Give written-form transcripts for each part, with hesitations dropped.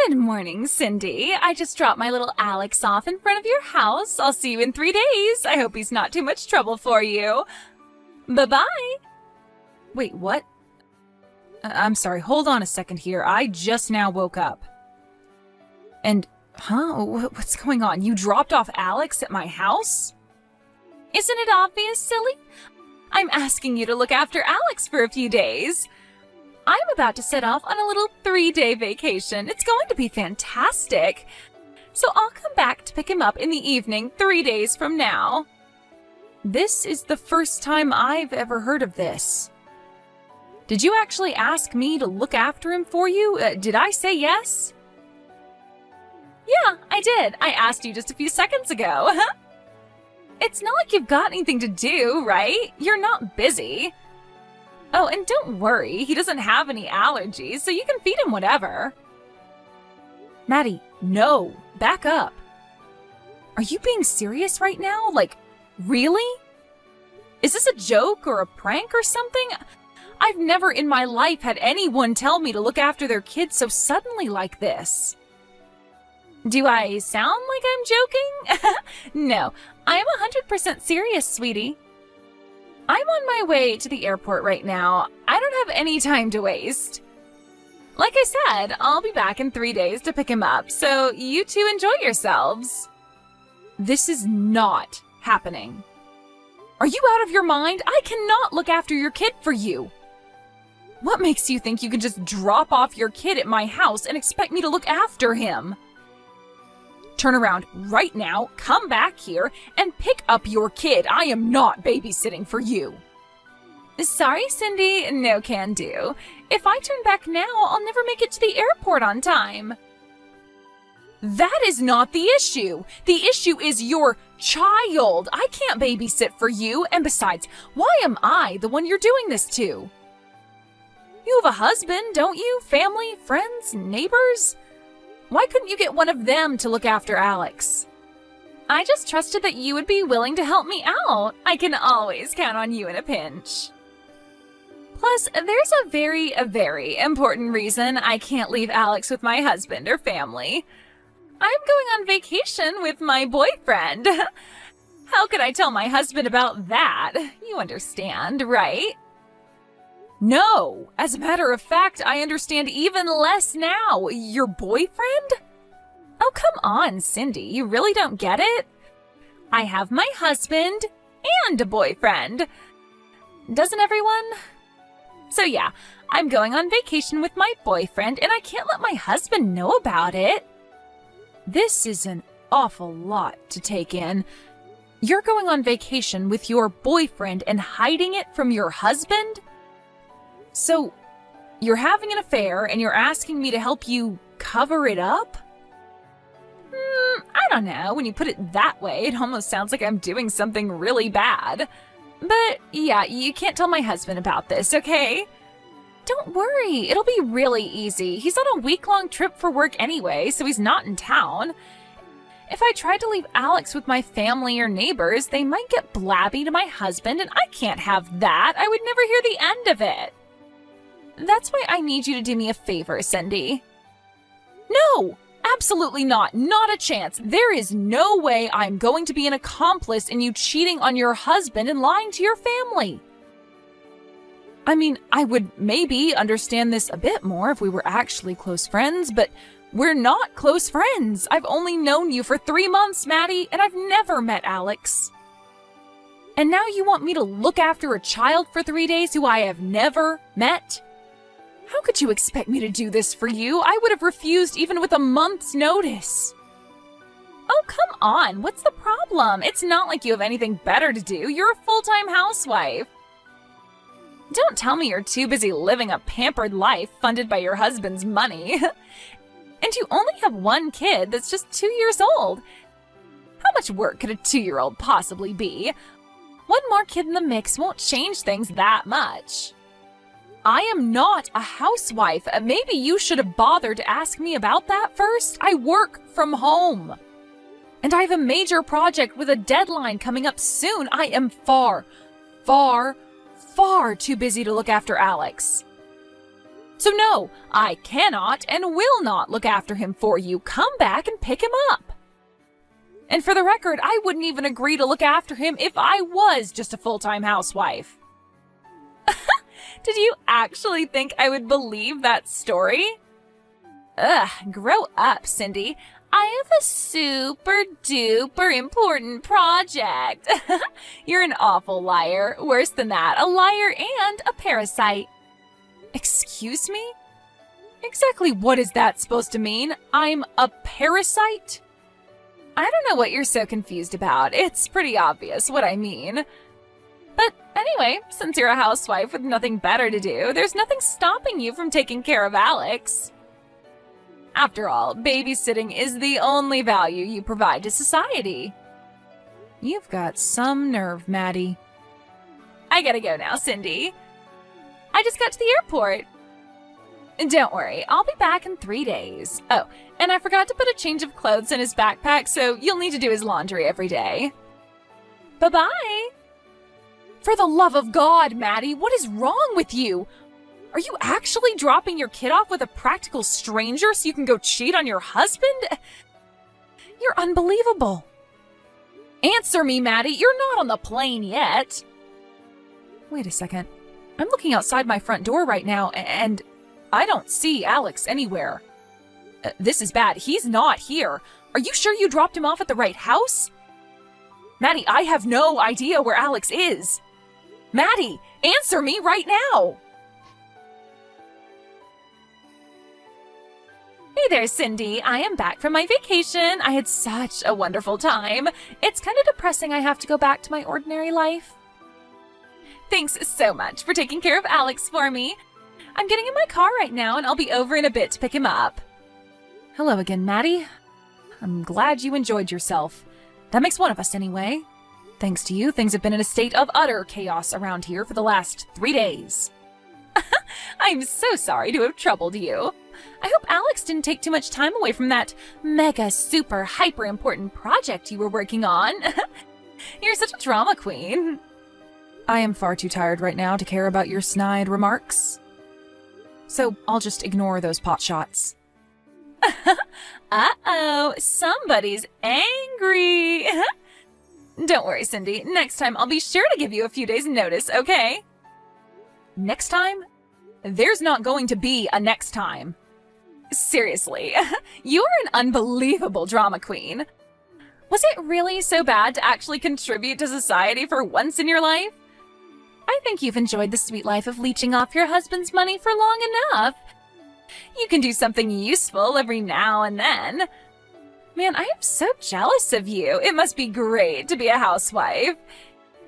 Good morning, Cindy. I just dropped my little Alex off in front of your house. I'll see you in 3 days. I hope he's not too much trouble for you. Bye-bye. Wait, what? I'm sorry, hold on a second here. I just now woke up. And, what's going on? You dropped off Alex at my house? Isn't it obvious, silly? I'm asking you to look after Alex for a few days. I'm about to set off on a little 3-day vacation. It's going to be fantastic. So I'll come back to pick him up in the evening 3 days from now. This is the first time I've ever heard of this. Did you actually ask me to look after him for you? Did I say yes? Yeah, I did. I asked you just a few seconds ago. It's not like you've got anything to do, right? You're not busy. Oh, and don't worry, he doesn't have any allergies, so you can feed him whatever. Maddie, no, back up. Are you being serious right now? Like, really? Is this a joke or a prank or something? I've never in my life had anyone tell me to look after their kids so suddenly like this. Do I sound like I'm joking? No, I'm 100% serious, sweetie. I'm on my way to the airport right now. I don't have any time to waste. Like I said, I'll be back in 3 days to pick him up, so you two enjoy yourselves. This is not happening. Are you out of your mind? I cannot look after your kid for you. What makes you think you can just drop off your kid at my house and expect me to look after him? Turn around right now, come back here, and pick up your kid. I am not babysitting for you. Sorry, Cindy, no can do. If I turn back now, I'll never make it to the airport on time. That is not the issue. The issue is your child. I can't babysit for you, and besides, why am I the one you're doing this to? You have a husband, don't you? Family, friends, neighbors? Why couldn't you get one of them to look after Alex? I just trusted that you would be willing to help me out. I can always count on you in a pinch. Plus, there's a very important reason I can't leave Alex with my husband or family. I'm going on vacation with my boyfriend. How could I tell my husband about that? You understand, right? No, as a matter of fact, I understand even less now. Your boyfriend? Oh, come on, Cindy, you really don't get it? I have my husband and a boyfriend. Doesn't everyone? So yeah, I'm going on vacation with my boyfriend and I can't let my husband know about it. This is an awful lot to take in. You're going on vacation with your boyfriend and hiding it from your husband? So, you're having an affair and you're asking me to help you cover it up? I don't know. When you put it that way, it almost sounds like I'm doing something really bad. But yeah, you can't tell my husband about this, okay? Don't worry, it'll be really easy. He's on a week-long trip for work anyway, so he's not in town. If I tried to leave Alex with my family or neighbors, they might get blabby to my husband, and I can't have that. I would never hear the end of it. That's why I need you to do me a favor, Cindy. No, absolutely not. Not a chance. There is no way I'm going to be an accomplice in you cheating on your husband and lying to your family. I mean, I would maybe understand this a bit more if we were actually close friends, but we're not close friends. I've only known you for 3 months, Maddie, and I've never met Alex. And now you want me to look after a child for 3 days who I have never met? How could you expect me to do this for you? I would have refused even with a month's notice. Oh, come on. What's the problem? It's not like you have anything better to do. You're a full-time housewife. Don't tell me you're too busy living a pampered life funded by your husband's money. And you only have one kid that's just 2 years old. How much work could a 2-year-old possibly be? One more kid in the mix won't change things that much. I am not a housewife. Maybe you should have bothered to ask me about that first. I work from home. And I have a major project with a deadline coming up soon. I am far too busy to look after Alex. So no, I cannot and will not look after him for you. Come back and pick him up. And for the record, I wouldn't even agree to look after him if I was just a full-time housewife. Did you actually think I would believe that story? Ugh, grow up, Cindy. I have a super duper important project. You're an awful liar. Worse than that, a liar and a parasite. Excuse me? Exactly what is that supposed to mean? I'm a parasite? I don't know what you're so confused about. It's pretty obvious what I mean. But anyway, since you're a housewife with nothing better to do, there's nothing stopping you from taking care of Alex. After all, babysitting is the only value you provide to society. You've got some nerve, Maddie. I gotta go now, Cindy. I just got to the airport. Don't worry, I'll be back in 3 days. Oh, and I forgot to put a change of clothes in his backpack, so you'll need to do his laundry every day. Bye-bye. For the love of God, Maddie, what is wrong with you? Are you actually dropping your kid off with a practical stranger so you can go cheat on your husband? You're unbelievable. Answer me, Maddie. You're not on the plane yet. Wait a second. I'm looking outside my front door right now, and I don't see Alex anywhere. This is bad. He's not here. Are you sure you dropped him off at the right house? Maddie, I have no idea where Alex is. Maddie, answer me right now. Hey there, Cindy. I am back from my vacation. I had such a wonderful time. It's kind of depressing I have to go back to my ordinary life. Thanks so much for taking care of Alex for me. I'm getting in my car right now, and I'll be over in a bit to pick him up. Hello again, Maddie. I'm glad you enjoyed yourself. That makes one of us anyway. Thanks to you, things have been in a state of utter chaos around here for the last 3 days. I'm so sorry to have troubled you. I hope Alex didn't take too much time away from that mega super hyper important project you were working on. You're such a drama queen. I am far too tired right now to care about your snide remarks. So I'll just ignore those pot shots. Uh-oh, somebody's angry. Don't worry, Cindy. Next time I'll be sure to give you a few days' notice, okay? Next time? There's not going to be a next time. Seriously, you're an unbelievable drama queen. Was it really so bad to actually contribute to society for once in your life? I think you've enjoyed the sweet life of leeching off your husband's money for long enough. You can do something useful every now and then. Man, I am so jealous of you. It must be great to be a housewife.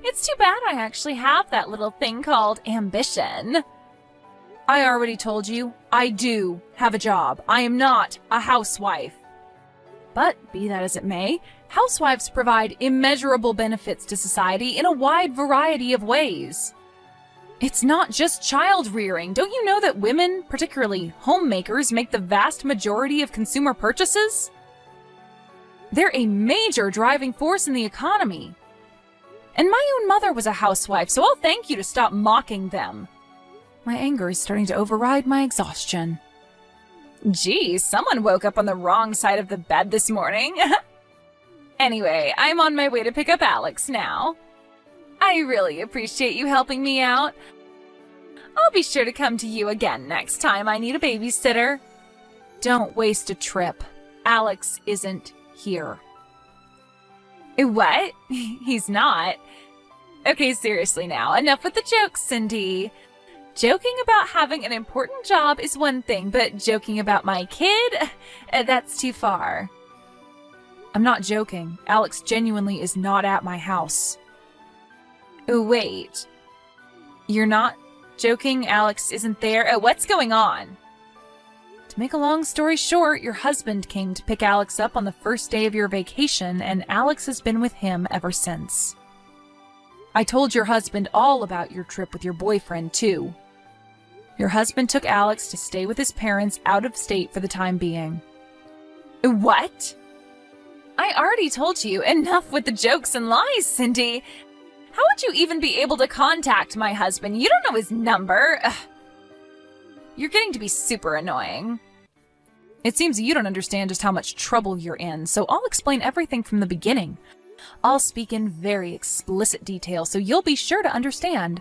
It's too bad I actually have that little thing called ambition. I already told you, I do have a job. I am not a housewife. But be that as it may, housewives provide immeasurable benefits to society in a wide variety of ways. It's not just child rearing. Don't you know that women, particularly homemakers, make the vast majority of consumer purchases? They're a major driving force in the economy. And my own mother was a housewife, so I'll thank you to stop mocking them. My anger is starting to override my exhaustion. Geez, someone woke up on the wrong side of the bed this morning. Anyway, I'm on my way to pick up Alex now. I really appreciate you helping me out. I'll be sure to come to you again next time I need a babysitter. Don't waste a trip. Alex isn't here. What? He's not? Okay, seriously now, enough with the jokes, Cindy. Joking about having an important job is one thing, but joking about my kid? That's too far. I'm not joking. Alex genuinely is not at my house. Wait. You're not joking? Alex isn't there? What's going on? To make a long story short, your husband came to pick Alex up on the first day of your vacation, and Alex has been with him ever since. I told your husband all about your trip with your boyfriend, too. Your husband took Alex to stay with his parents out of state for the time being. What? I already told you. Enough with the jokes and lies, Cindy. How would you even be able to contact my husband? You don't know his number. Ugh. You're getting to be super annoying. It seems you don't understand just how much trouble you're in, so I'll explain everything from the beginning. I'll speak in very explicit detail, so you'll be sure to understand.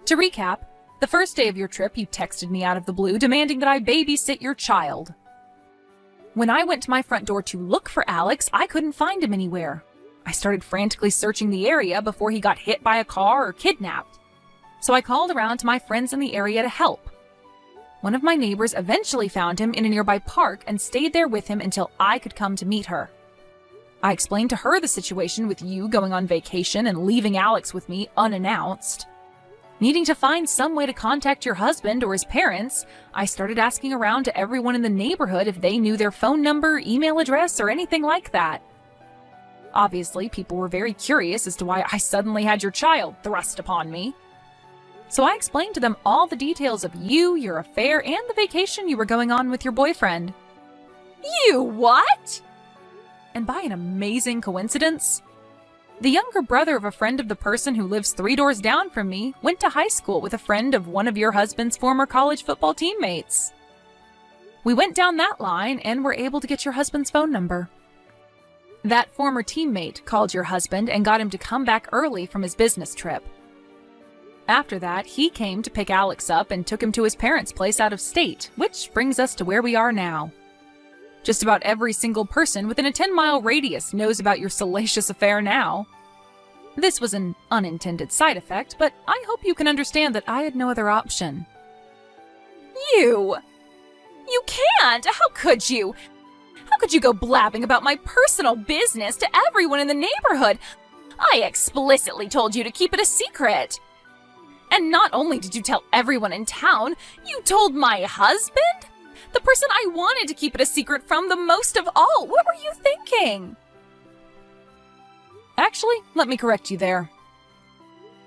To recap, the first day of your trip, you texted me out of the blue demanding that I babysit your child. When I went to my front door to look for Alex, I couldn't find him anywhere. I started frantically searching the area before he got hit by a car or kidnapped. So I called around to my friends in the area to help. One of my neighbors eventually found him in a nearby park and stayed there with him until I could come to meet her. I explained to her the situation with you going on vacation and leaving Alex with me unannounced. Needing to find some way to contact your husband or his parents, I started asking around to everyone in the neighborhood if they knew their phone number, email address, or anything like that. Obviously, people were very curious as to why I suddenly had your child thrust upon me. So I explained to them all the details of you, your affair, and the vacation you were going on with your boyfriend. You what? And by an amazing coincidence, the younger brother of a friend of the person who lives 3 doors down from me went to high school with a friend of one of your husband's former college football teammates. We went down that line and were able to get your husband's phone number. That former teammate called your husband and got him to come back early from his business trip. After that, he came to pick Alex up and took him to his parents' place out of state, which brings us to where we are now. Just about every single person within a 10-mile radius knows about your salacious affair now. This was an unintended side effect, but I hope you can understand that I had no other option. You can't! How could you? How could you go blabbing about my personal business to everyone in the neighborhood? I explicitly told you to keep it a secret. And not only did you tell everyone in town, you told my husband? The person I wanted to keep it a secret from the most of all. What were you thinking? Actually, let me correct you there.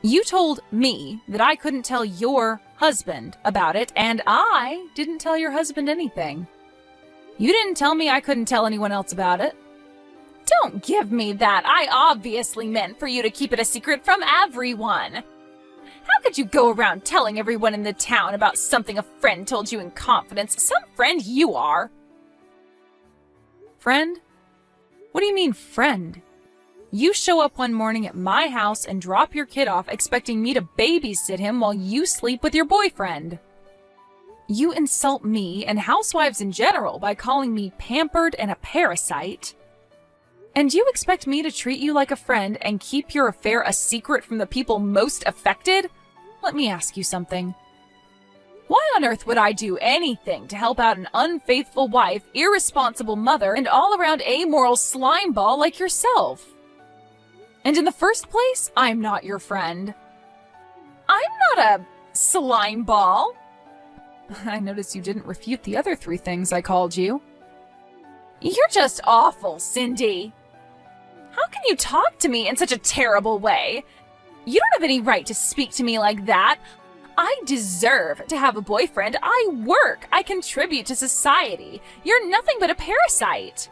You told me that I couldn't tell your husband about it, and I didn't tell your husband anything. You didn't tell me I couldn't tell anyone else about it. Don't give me that. I obviously meant for you to keep it a secret from everyone. How could you go around telling everyone in the town about something a friend told you in confidence? Some friend you are. Friend? What do you mean, friend? You show up one morning at my house and drop your kid off expecting me to babysit him while you sleep with your boyfriend. You insult me and housewives in general by calling me pampered and a parasite. And you expect me to treat you like a friend and keep your affair a secret from the people most affected? Let me ask you something. Why on earth would I do anything to help out an unfaithful wife, irresponsible mother, and all-around amoral slimeball like yourself? And in the first place, I'm not your friend. I'm not a slimeball. I noticed you didn't refute the other 3 things I called you. You're just awful, Cindy. How can you talk to me in such a terrible way? You don't have any right to speak to me like that. I deserve to have a boyfriend. I work. I contribute to society. You're nothing but a parasite.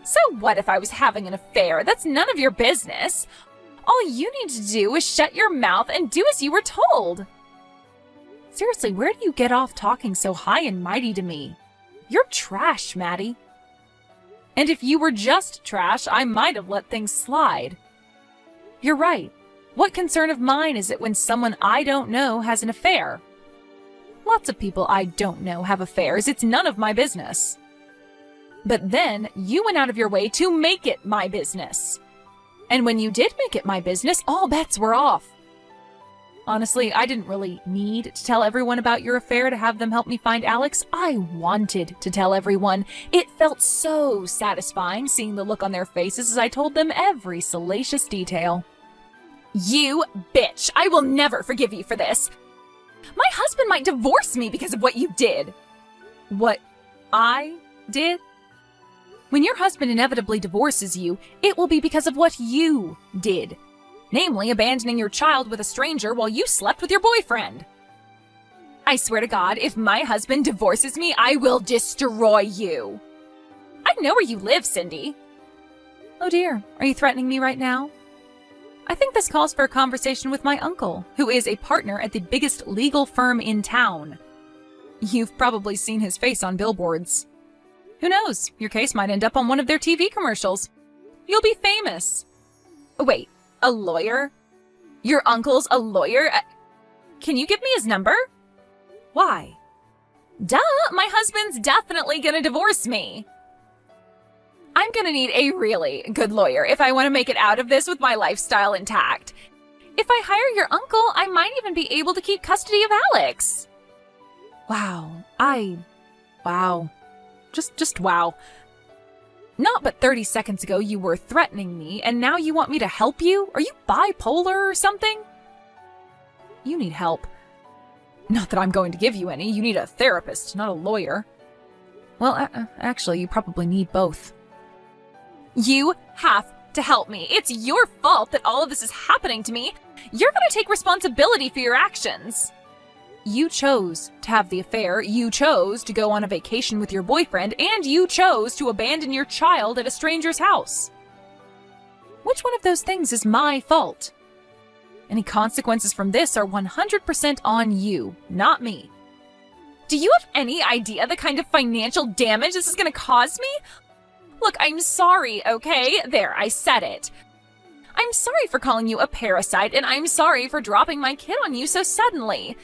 So what if I was having an affair? That's none of your business. All you need to do is shut your mouth and do as you were told. Seriously, where do you get off talking so high and mighty to me? You're trash, Maddie. And if you were just trash, I might have let things slide. You're right. What concern of mine is it when someone I don't know has an affair? Lots of people I don't know have affairs. It's none of my business. But then you went out of your way to make it my business. And when you did make it my business, all bets were off. Honestly, I didn't really need to tell everyone about your affair to have them help me find Alex. I wanted to tell everyone. It felt so satisfying seeing the look on their faces as I told them every salacious detail. You bitch! I will never forgive you for this. My husband might divorce me because of what you did. What I did? When your husband inevitably divorces you, it will be because of what you did. Namely, abandoning your child with a stranger while you slept with your boyfriend. I swear to God, if my husband divorces me, I will destroy you. I know where you live, Cindy. Oh dear, are you threatening me right now? I think this calls for a conversation with my uncle, who is a partner at the biggest legal firm in town. You've probably seen his face on billboards. Who knows? Your case might end up on one of their TV commercials. You'll be famous. Wait, a lawyer? Your uncle's a lawyer? Can you give me his number? Why? Duh, my husband's definitely gonna divorce me. I'm gonna need a really good lawyer if I want to make it out of this with my lifestyle intact. If I hire your uncle, I might even be able to keep custody of Alex. Wow. Just wow. Not but 30 seconds ago you were threatening me, and now you want me to help you? Are you bipolar or something? You need help. Not that I'm going to give you any. You need a therapist, not a lawyer. Well, actually, you probably need both. You have to help me. It's your fault that all of this is happening to me. You're going to take responsibility for your actions. You chose to have the affair, you chose to go on a vacation with your boyfriend, and you chose to abandon your child at a stranger's house. Which one of those things is my fault? Any consequences from this are 100% on you, not me. Do you have any idea the kind of financial damage this is going to cause me? Look, I'm sorry, okay? There, I said it. I'm sorry for calling you a parasite, and I'm sorry for dropping my kid on you so suddenly.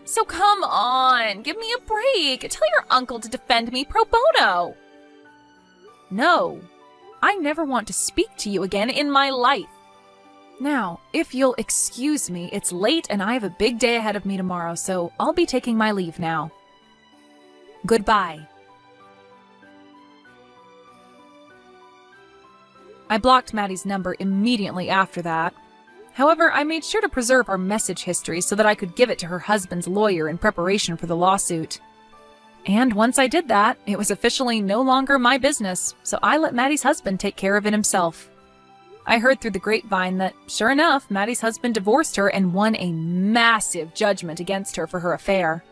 So come on, give me a break. Tell your uncle to defend me pro bono. No, I never want to speak to you again in my life. Now, if you'll excuse me, it's late and I have a big day ahead of me tomorrow, so I'll be taking my leave now. Goodbye. I blocked Maddie's number immediately after that. However, I made sure to preserve our message history so that I could give it to her husband's lawyer in preparation for the lawsuit. And once I did that, it was officially no longer my business, so I let Maddie's husband take care of it himself. I heard through the grapevine that, sure enough, Maddie's husband divorced her and won a massive judgment against her for her affair.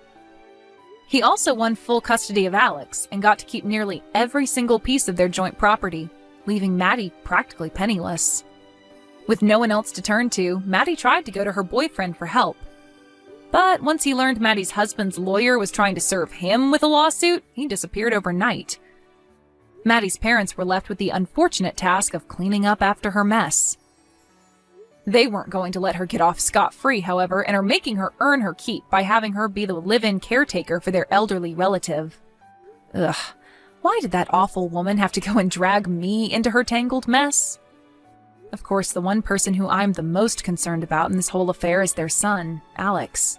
He also won full custody of Alex and got to keep nearly every single piece of their joint property, leaving Maddie practically penniless. With no one else to turn to, Maddie tried to go to her boyfriend for help. But once he learned Maddie's husband's lawyer was trying to serve him with a lawsuit, he disappeared overnight. Maddie's parents were left with the unfortunate task of cleaning up after her mess. They weren't going to let her get off scot-free, however, and are making her earn her keep by having her be the live-in caretaker for their elderly relative. Ugh, why did that awful woman have to go and drag me into her tangled mess? Of course, the one person who I'm the most concerned about in this whole affair is their son, Alex.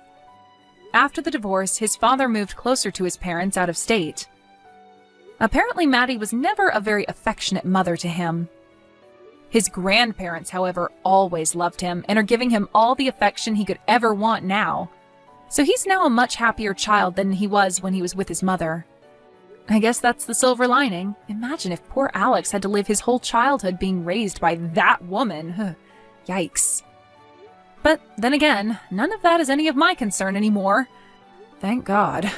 After the divorce, his father moved closer to his parents out of state. Apparently, Maddie was never a very affectionate mother to him. His grandparents, however, always loved him and are giving him all the affection he could ever want now. So he's now a much happier child than he was when he was with his mother. I guess that's the silver lining. Imagine if poor Alex had to live his whole childhood being raised by that woman. Yikes. But then again, none of that is any of my concern anymore. Thank God.